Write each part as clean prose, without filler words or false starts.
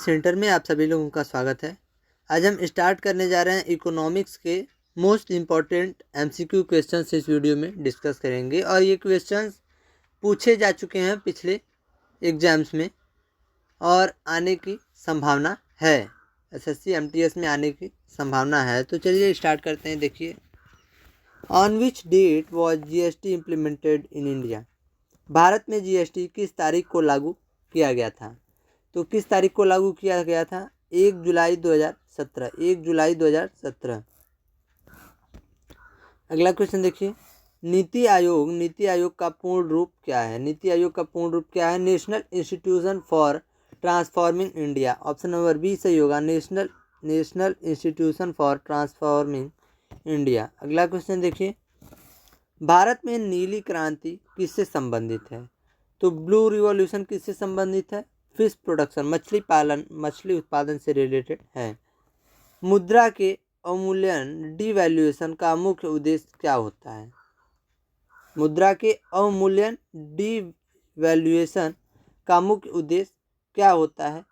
Centre में आप सभी लोगों का स्वागत है। आज हम स्टार्ट करने जा रहे हैं इकोनॉमिक्स के मोस्ट इम्पॉर्टेंट एमसीक्यू क्वेश्चंस इस वीडियो में डिस्कस करेंगे और ये क्वेश्चंस पूछे जा चुके हैं पिछले एग्जाम्स में और आने की संभावना है, एसएससी एमटीएस में आने की संभावना है। तो चलिए स्टार्ट करते हैं। देखिए, on which date was GST implemented in India. भारत में जीएसटी किस तारीख को लागू किया गया था? तो किस तारीख को लागू किया गया था? 1 जुलाई 2017। 1 जुलाई 2017। अगला क्वेश्चन देखिए, नीति आयोग का पूर्ण रूप क्या है? नीति आयोग का पूर्ण रूप क्या है? National Institution for Transforming India. Option number B सही होगा, National Institution for Transforming India. अगला क्वेश्चन देखिए, भारत में नीली क्रांति किससे संबंधित है? तो ब्लू रिवॉल्यूशन किससे संबंधित है? फिश प्रोडक्शन, मछली उत्पादन से रिलेटेड है। मुद्रा के अवमूल्यन डिवैल्यूएशन का मुख्य उद्देश्य क्या होता है? मुद्रा के अवमूल्यन डिवैल्यूएशन का मुख्य उद्देश्य क्या होता है?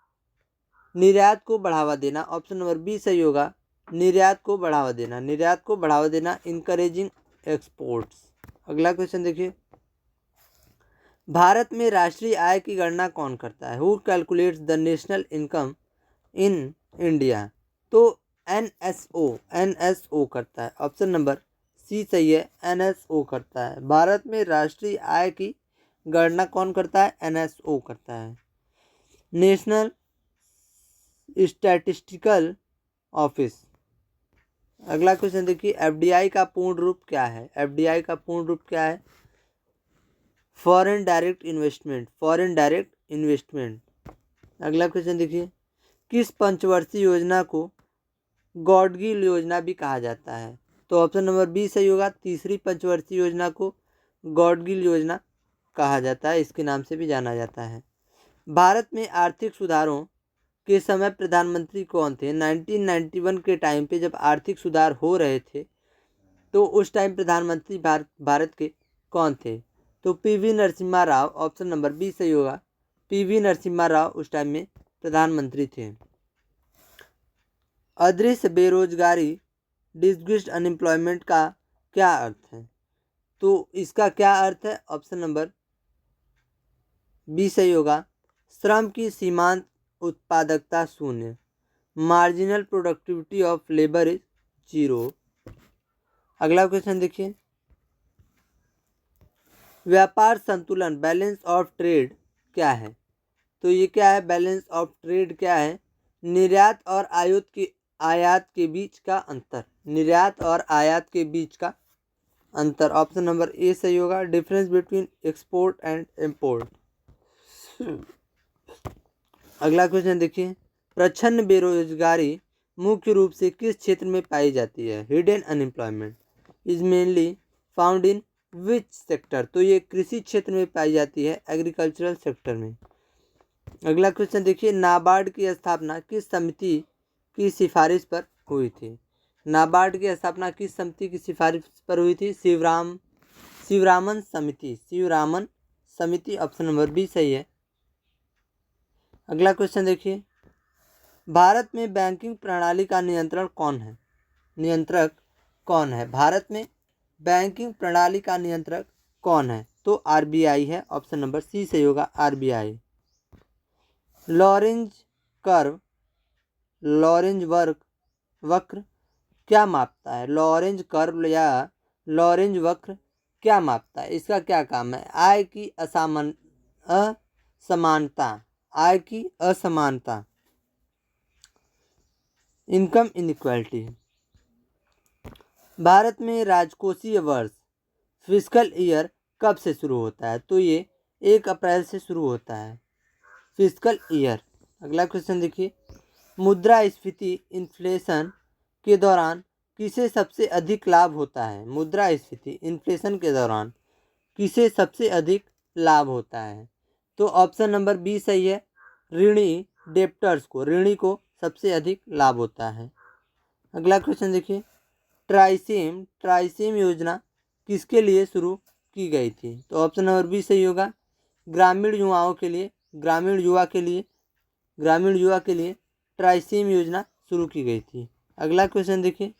निर्यात को बढ़ावा देना। ऑप्शन नंबर बी सही होगा, निर्यात को बढ़ावा देना, इनकरेजिंग एक्सपोर्ट्स। अगला क्वेश्चन देखिए, भारत में राष्ट्रीय आय की गणना कौन करता है? Who calculates the national income in India? तो एनएसओ करता है। ऑप्शन नंबर सी सही है, एनएसओ करता है। भारत में राष्ट्रीय आय की गणना कौन करता है? एनएसओ करता है, नेशनल स्टैटिस्टिकल ऑफिस। अगला क्वेश्चन देखिए, एफडीआई का पूर्ण रूप क्या है? एफडीआई का पूर्ण रूप क्या है? Foreign direct investment. अगला क्वेश्चन देखिए, किस पंचवर्षीय योजना को गॉडगिल योजना भी कहा जाता है? तो ऑप्शन नंबर बी सही होगा, तीसरी पंचवर्षीय योजना को गॉडगिल योजना कहा जाता है, इसके नाम से भी जाना जाता है। भारत में आर्थिक सुधारों के समय प्रधानमंत्री कौन थे? 1991 के टाइम पे जब आर्थिक सुधार हो रहे थे तो उस टाइम प्रधानमंत्री भारत के कौन थे? तो PV Narasimha Rao. Option number B सही होगा, पीवी नरसिम्हा राव उस टाइम में प्रधानमंत्री थे। अदृश्य बेरोजगारी, डिसग्रेस्ड अनएम्प्लॉयमेंट का क्या अर्थ है? तो इसका क्या अर्थ है? ऑप्शन नंबर बी सही होगा, श्रम की सीमांत उत्पादकता शून्य, marginal productivity of labour is 0। अगला क्वेश्चन देखिए, व्यापार संतुलन, बैलेंस ऑफ ट्रेड क्या है? तो ये क्या है? बैलेंस ऑफ ट्रेड क्या है? निर्यात और आयात के बीच का अंतर, निर्यात और आयात के बीच का अंतर। ऑप्शन नंबर ए सही होगा, difference between export and import. अगला क्वेश्चन देखिए, प्रच्छन्न बेरोजगारी मुख्य रूप से किस क्षेत्र में पाई जाती है? Hidden unemployment is mainly found in which sector? तो ये कृषि क्षेत्र में पाई जाती है, एग्रीकल्चरल सेक्टर में। अगला क्वेश्चन देखिए, नाबार्ड की स्थापना किस समिति की सिफारिश पर हुई थी? नाबार्ड की स्थापना किस समिति की सिफारिश पर हुई थी? शिवरामन समिति। ऑप्शन नंबर बी सही है। अगला क्वेश्चन देखिए, भारत में बैंकिंग प्रणाली का नियंत्रक कौन है? भारत में बैंकिंग प्रणाली का नियंत्रक कौन है? तो आरबीआई है। ऑप्शन नंबर सी सही होगा, आरबीआई। लॉरेंज वक्र क्या मापता है? लॉरेंज कर्व या लॉरेंज वक्र क्या मापता है? इसका क्या काम है? आय की असमानता, इनकम इनइक्वालिटी। भारत में राजकोषीय वर्ष, फिस्कल ईयर कब से शुरू होता है? तो ये 1 अप्रैल से शुरू होता है, फिस्कल ईयर। अगला क्वेश्चन देखिए, मुद्रास्फीति इन्फ्लेशन के दौरान किसे सबसे अधिक लाभ होता है? मुद्रास्फीति इन्फ्लेशन के दौरान किसे सबसे अधिक लाभ होता है? तो ऑप्शन नंबर बी सही है, ऋणी को सबसे अधिक लाभ होता है। अगला क्वेश्चन देखिए, ट्राइसेम योजना किसके लिए शुरू की गई थी? तो ऑप्शन नंबर बी सही होगा, ग्रामीण युवा के लिए ग्रामीण युवा के लिए ट्राइसेम योजना शुरू की गई थी। अगला क्वेश्चन देखिए,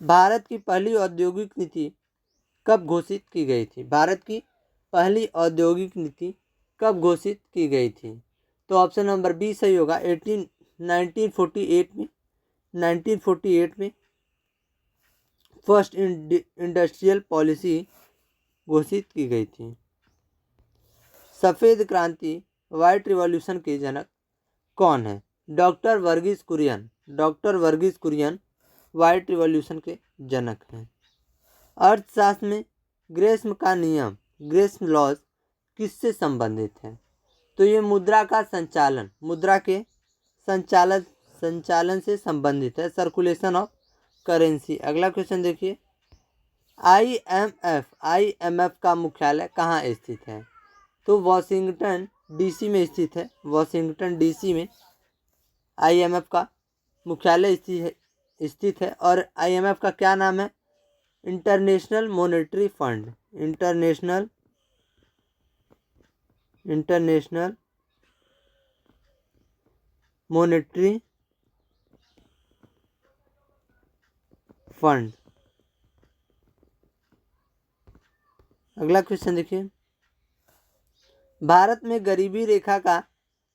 भारत की पहली औद्योगिक नीति कब घोषित की गई थी? भारत की पहली औद्योगिक नीति कब घोषित की गई थी? तो ऑप्शन नंबर बी सही होगा। 1948 में 1948 में फर्स्ट इंडस्ट्रियल पॉलिसी घोषित की गई थी। सफ़ेद क्रांति व्हाइट रिवॉल्यूशन के जनक कौन है? Doctor Varghese Kurien. Doctor Varghese Kurien white revolution के जनक हैं। अर्थशास्त्र में ग्रेस्म का नियम, ग्रेस्म लॉज किससे संबंधित है? तो ये मुद्रा का संचालन, मुद्रा के संचालन से संबंधित है, सर्कुलेशन ऑफ करेंसी। अगला क्वेश्चन देखिए, आईएमएफ का मुख्यालय कहाँ स्थित है? तो वॉशिंगटन डीसी में स्थित है। वॉशिंगटन डीसी में आईएमएफ का मुख्यालय स्थित है। और आईएमएफ का क्या नाम है? International monetary fund. International monetary fund. अगला क्वेश्चन देखिए, भारत में गरीबी रेखा का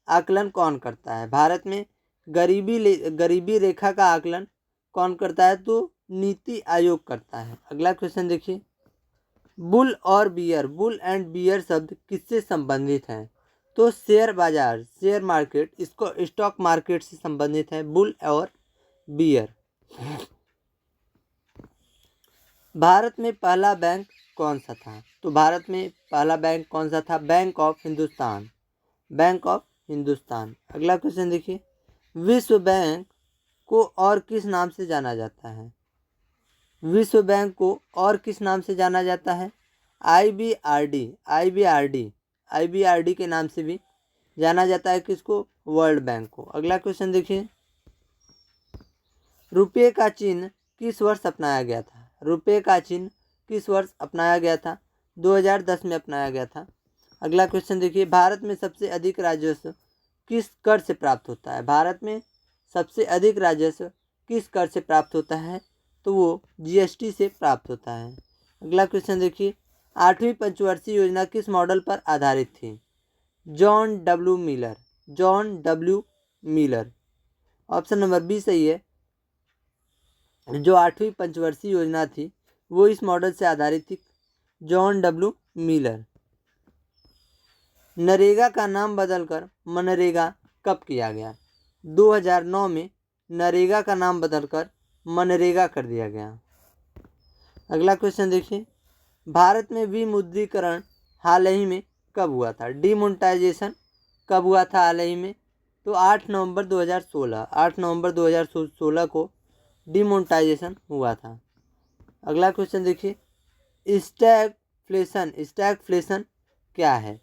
आकलन कौन करता है? भारत में गरीबी रेखा का आकलन कौन करता है? तो नीति आयोग करता है। अगला क्वेश्चन देखिए, बुल और बियर, बुल एंड बियर शब्द किससे संबंधित हैं? तो शेयर बाजार, शेयर मार्केट, इसको स्टॉक मार्केट से संबंधित है बुल और बियर। भारत में पहला बैंक कौन सा था? तो भारत में पहला बैंक कौन सा था? Bank of Hindustan. Bank of Hindustan. अगला क्वेश्चन देखिए, विश्व बैंक को और किस नाम से जाना जाता है? विश्व बैंक को और किस नाम से जाना जाता है? आईबीआरडी के नाम से भी जाना जाता है। किसको? वर्ल्ड बैंक को। अगला क्वेश्चन देखिए, रुपये का चिन्ह किस वर्ष अपनाया गया था? रुपये का चिन्ह किस वर्ष अपनाया गया था? 2010 में अपनाया गया था। अगला क्वेश्चन देखिए, भारत में सबसे अधिक राजस्व किस कर से प्राप्त होता है? भारत में सबसे अधिक राजस्व किस कर से प्राप्त होता है? तो वो जीएसटी से प्राप्त होता है। अगला क्वेश्चन देखिए, 8वीं पंचवर्षीय योजना किस मॉडल पर आधारित थी? John W Miller. John W Miller. Option number B सही है। जो 8वीं पंचवर्षीय योजना थी वो इस मॉडल से आधारित थी, जॉन डब्ल्यू मिलर। नरेगा का नाम बदलकर मनरेगा कब किया गया? 2009 में नरेगा का नाम बदलकर मनरेगा कर दिया गया। अगला क्वेश्चन देखिए, भारत में विमुद्रीकरण हाल ही में कब हुआ था? डिमोनेटाइजेशन कब हुआ था हाल ही में? तो 8 नवंबर 2016 को डिमोनेटाइजेशन हुआ था। अगला क्वेश्चन देखिए, स्टैगफ्लेशन क्या है?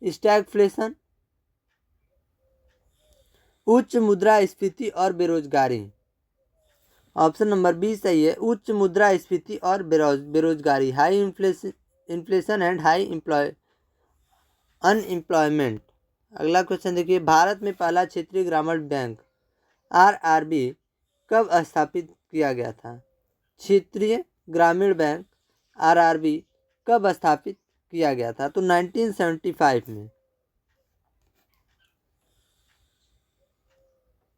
स्टैगफ्लेशन उच्च मुद्रास्फीति और बेरोजगारी। ऑप्शन नंबर बी सही है। उच्च मुद्रास्फीति और बेरोजगारी, high inflation and high unemployment. अगला क्वेश्चन देखिए, भारत में पहला क्षेत्रीय ग्रामीण बैंक आरआरबी कब स्थापित किया गया था? क्षेत्रीय ग्रामीण बैंक आरआरबी कब स्थापित किया गया था? तो 1975 में।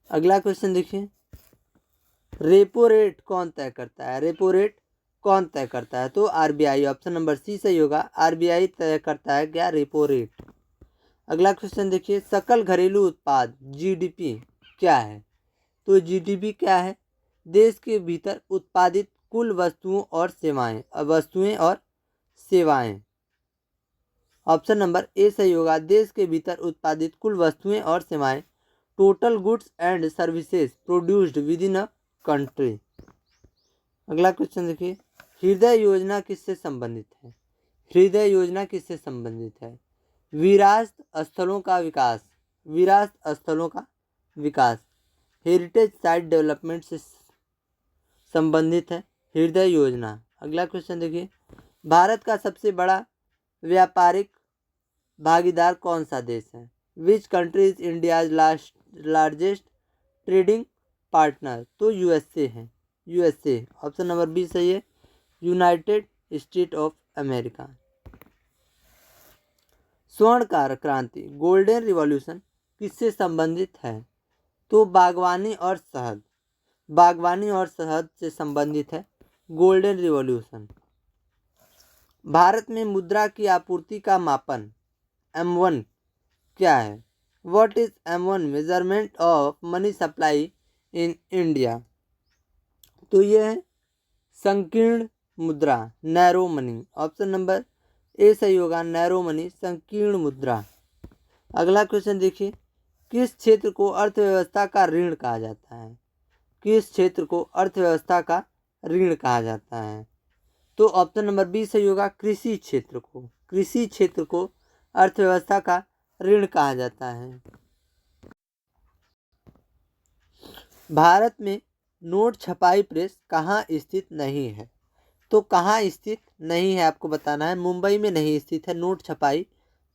अगला क्वेश्चन देखिए, रेपो रेट कौन तय करता है? रेपो रेट कौन तय करता है? तो आरबीआई। ऑप्शन नंबर सी सही होगा। आरबीआई तय करता है क्या? Repo rate. अगला क्वेश्चन देखिए, सकल घरेलू उत्पाद जीडीपी क्या है? तो जीडीपी क्या है? देश के भीतर उत्पादित कुल वस्तुओं और सेवाएं। ऑप्शन नंबर ए सही होगा। देश के भीतर उत्पादित कुल वस्तुएं और सेवाएं, total goods and services produced with in a country. अगला क्वेश्चन देखिए, हृदय योजना किससे संबंधित है? हृदय योजना किससे संबंधित है? विरासत स्थलों का विकास, विरासत स्थलों का विकास, हेरिटेज साइट डेवलपमेंट से संबंधित है हृदय योजना। अगला क्वेश्चन देखिए, भारत का सबसे बड़ा व्यापारिक भागीदार कौन सा देश है? Which country is India's largest trading partner? तो यूएसए है, यूएसए। ऑप्शन नंबर बी सही है, यूनाइटेड स्टेट ऑफ अमेरिका। स्वर्ण क्रांति गोल्डन रिवॉल्यूशन किससे संबंधित है? तो बागवानी और शहद, बागवानी और शहद से संबंधित है गोल्डन रिवॉल्यूशन। भारत में मुद्रा की आपूर्ति का मापन M1 क्या है? What is M1 measurement of money supply in India? तो ये है संकीर्ण मुद्रा, narrow money. Option number A सही होगा, नैरो मनी, संकीर्ण मुद्रा। अगला क्वेश्चन देखिए, किस क्षेत्र को अर्थव्यवस्था का ऋण कहा जाता है? किस क्षेत्र को अर्थव्यवस्था का ऋण कहा जाता है? तो ऑप्शन नंबर बी सही होगा, कृषि क्षेत्र को, कृषि क्षेत्र को अर्थव्यवस्था का ऋण कहा जाता है। भारत में नोट छपाई प्रेस कहाँ स्थित नहीं है? तो कहाँ स्थित नहीं है आपको बताना है, मुंबई में नहीं स्थित है नोट छपाई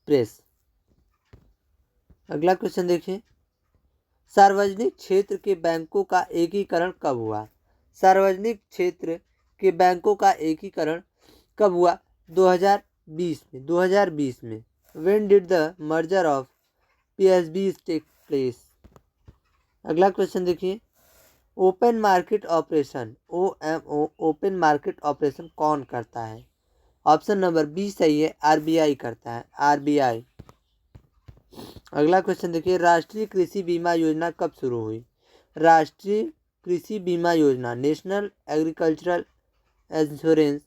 प्रेस। अगला क्वेश्चन देखिए, सार्वजनिक क्षेत्र के बैंकों का एकीकरण कब हुआ? सार्वजनिक क्षेत्र के बैंकों का एकीकरण कब हुआ? 2020 में, 2020 में। When did the merger of PSBs take place? अगला क्वेश्चन देखिए, open market operation OMO, open market operation कौन करता है? ऑप्शन नंबर बी सही है, RBI करता है, RBI। अगला क्वेश्चन देखिए, राष्ट्रीय कृषि बीमा योजना कब शुरू हुई? राष्ट्रीय कृषि बीमा योजना national agricultural insurance,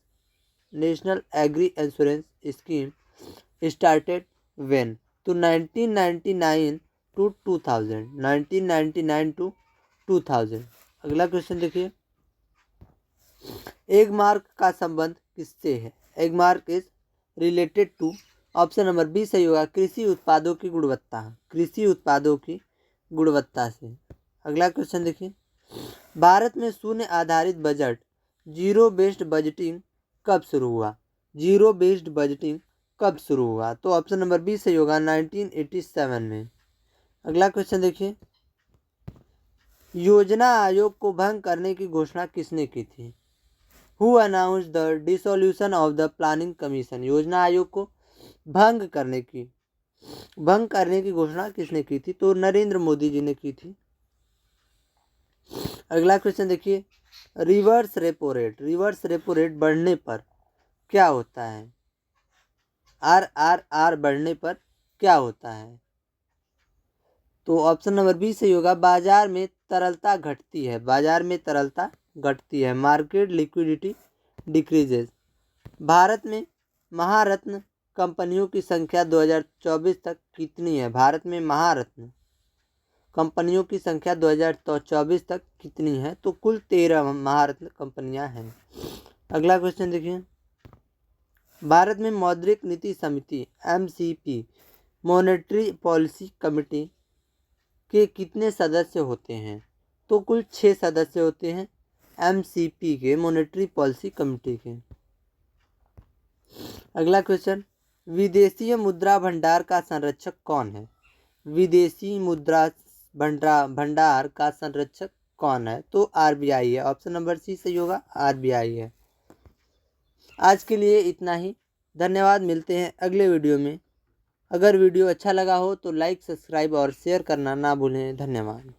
national agri insurance scheme started when? तो 1999 टू 2000, 1999 टू 2000। अगला क्वेश्चन देखिए, एगमार्क का संबंध किससे है? Agmark is related to, option number B सही होगा, कृषि उत्पादों की गुणवत्ता, कृषि उत्पादों की गुणवत्ता से। अगला क्वेश्चन देखिए, भारत में शून्य आधारित बजट जीरो बेस्ड बजटिंग कब शुरू हुआ? जीरो बेस्ड बजटिंग कब शुरू हुआ? तो ऑप्शन नंबर बी सही होगा, 1987 में। अगला क्वेश्चन देखिए, योजना आयोग को भंग करने की घोषणा किसने की थी? Who announced the dissolution of the planning commission? योजना आयोग को भंग करने की घोषणा किसने की थी? तो नरेंद्र मोदी जी ने की थी। अगला क्वेश्चन देखिए, रिवर्स रेपो रेट बढ़ने पर क्या होता है? RRR बढ़ने पर क्या होता है? तो ऑप्शन नंबर बी सही होगा, बाजार में तरलता घटती है, बाजार में तरलता घटती है, मार्केट लिक्विडिटी डिक्रीजेज। भारत में महारत्न कंपनियों की संख्या 2024 तक कितनी है? भारत में महारत्न कंपनियों की संख्या 2024 तक कितनी है? तो कुल 13 महारत्न कंपनियां हैं। अगला क्वेश्चन देखिए, भारत में मौद्रिक नीति समिति MCP, मॉनेटरी पॉलिसी कमेटी के कितने सदस्य होते हैं? तो कुल 6 सदस्य होते हैं MCP के, मॉनेटरी पॉलिसी कमेटी के। अगला क्वेश्चन, विदेशी मुद्रा भंडार का संरक्षक कौन है? विदेशी मुद्रा भंडार का संरक्षक कौन है? तो RBI है, ऑप्शन नंबर सी सही होगा, RBI है। आज के लिए इतना ही, धन्यवाद। मिलते हैं अगले वीडियो में। अगर वीडियो अच्छा लगा हो तो लाइक, सब्सक्राइब और शेयर करना ना भूलें। धन्यवाद।